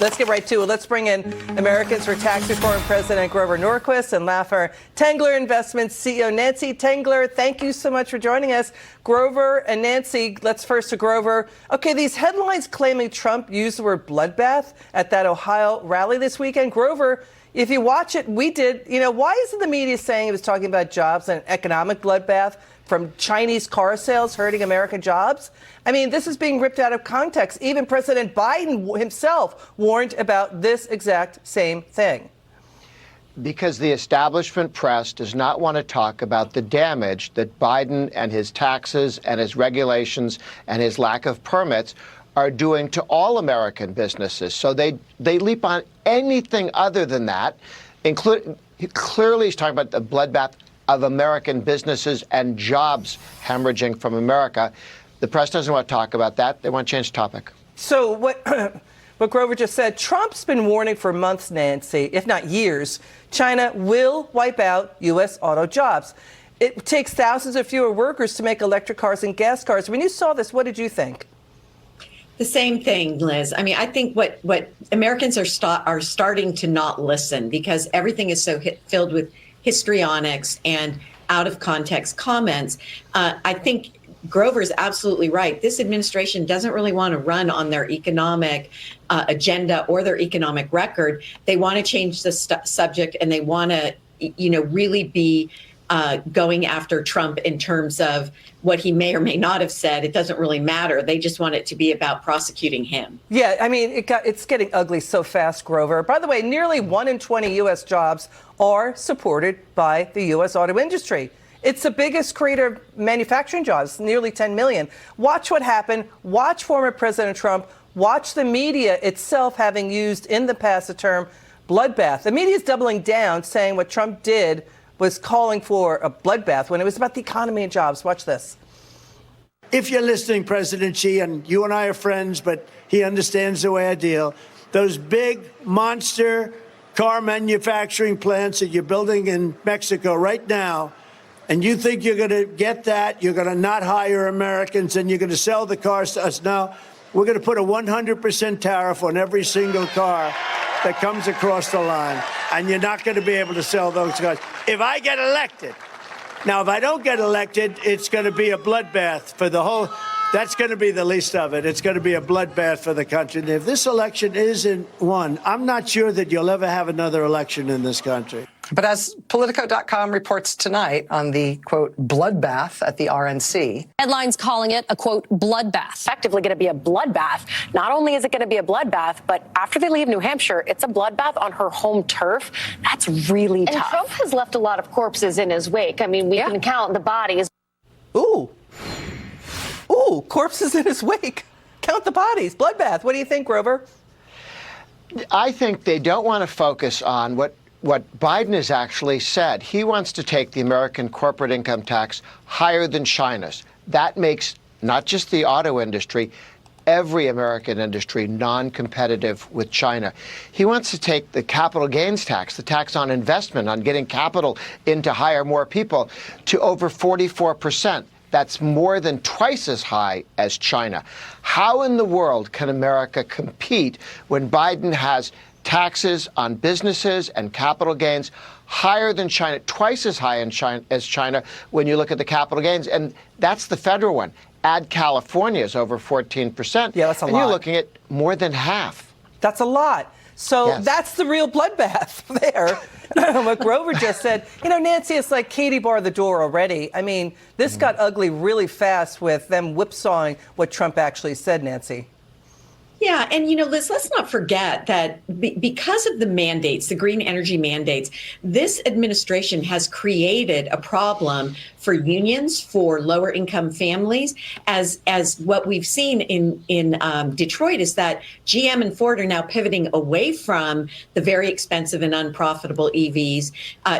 Let's get right to it. Let's bring in Americans for Tax Reform President Grover Norquist and Laffer Tengler Investments CEO Nancy Tengler. Thank you so much for joining us. Grover and Nancy, let's first to Grover. Okay, these headlines claiming Trump used the word bloodbath at that Ohio rally this weekend. Grover, if you watch it, we did. Why isn't the media saying it was talking about jobs and an economic bloodbath from Chinese car sales hurting American jobs? I mean, this is being ripped out of context. Even President Biden himself warned about this exact same thing. Because the establishment press does not want to talk about the damage that Biden and his taxes and his regulations and his lack of permits are doing to all American businesses. So they leap on anything other than that, clearly he's talking about the bloodbath of American businesses and jobs hemorrhaging from America. The press doesn't want to talk about that. They want to change the topic. So what Grover just said, Trump's been warning for months, Nancy, if not years, China will wipe out U.S. auto jobs. It takes thousands of fewer workers to make electric cars and gas cars. When you saw this, what did you think? The same thing, Liz. I mean, I think what Americans are starting to not listen because everything is so filled with histrionics and out of context comments. I think Grover's absolutely right. This administration doesn't really want to run on their economic agenda or their economic record. They want to change the subject, and they want to, really be going after Trump in terms of what he may or may not have said. It doesn't really matter. They just want it to be about prosecuting him. Yeah, I mean, it's getting ugly so fast, Grover. By the way, nearly 1 in 20 U.S. jobs are supported by the U.S. auto industry. It's the biggest creator of manufacturing jobs, nearly 10 million. Watch what happened. Watch former President Trump. Watch the media itself having used in the past the term bloodbath. The media is doubling down, saying what Trump did was calling for a bloodbath when it was about the economy and jobs. Watch this. If you're listening, President Xi, and you and I are friends, but he understands the way I deal, those big monster car manufacturing plants that you're building in Mexico right now, and you think you're going to get that, you're going to not hire Americans, and you're going to sell the cars to us. Now, we're going to put a 100% tariff on every single car that comes across the line, and you're not going to be able to sell those cars. If I get elected, now, if I don't get elected, it's going to be a bloodbath for the whole. That's going to be the least of it. It's going to be a bloodbath for the country. And if this election isn't won, I'm not sure that you'll ever have another election in this country. But as Politico.com reports tonight on the, quote, bloodbath at the RNC. Headlines calling it a, quote, bloodbath. Effectively going to be a bloodbath. Not only is it going to be a bloodbath, but after they leave New Hampshire, it's a bloodbath on her home turf. That's really tough. And Trump has left a lot of corpses in his wake. I mean, we can count the bodies. Ooh, corpses in his wake. Count the bodies. Bloodbath. What do you think, Grover? I think they don't want to focus on what Biden has actually said. He wants to take the American corporate income tax higher than China's. That makes not just the auto industry, every American industry non-competitive with China. He wants to take the capital gains tax, the tax on investment, on getting capital in to hire more people, to over 44%. That's more than twice as high as China. How in the world can America compete when Biden has taxes on businesses and capital gains higher than China, twice as high as China when you look at the capital gains? And that's the federal one. Add California is over 14%. Yeah, that's a lot. And you're looking at more than half. That's a lot. So That's the real bloodbath there. What Grover just said, Nancy, it's like Katie barred the door already. I mean, this got ugly really fast with them whipsawing what Trump actually said, Nancy. Yeah. And, Liz, let's not forget that because of the mandates, the green energy mandates, this administration has created a problem for unions, for lower income families, as what we've seen in Detroit is that GM and Ford are now pivoting away from the very expensive and unprofitable EVs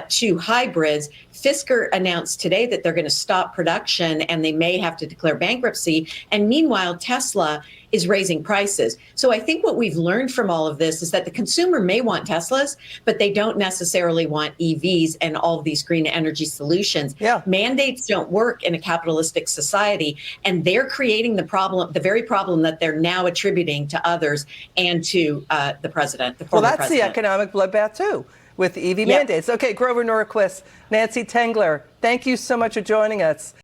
to hybrids. Fisker announced today that they're going to stop production and they may have to declare bankruptcy. And meanwhile, Tesla is raising prices. So I think what we've learned from all of this is that the consumer may want Teslas, but they don't necessarily want EVs and all of these green energy solutions. Yeah. Mandates don't work in a capitalistic society, and they're creating the problem, the very problem that they're now attributing to others and to the president, the Well, former that's the president. economic bloodbath, too, with the EV mandates. Okay, Grover Norquist, Nancy Tengler, thank you so much for joining us.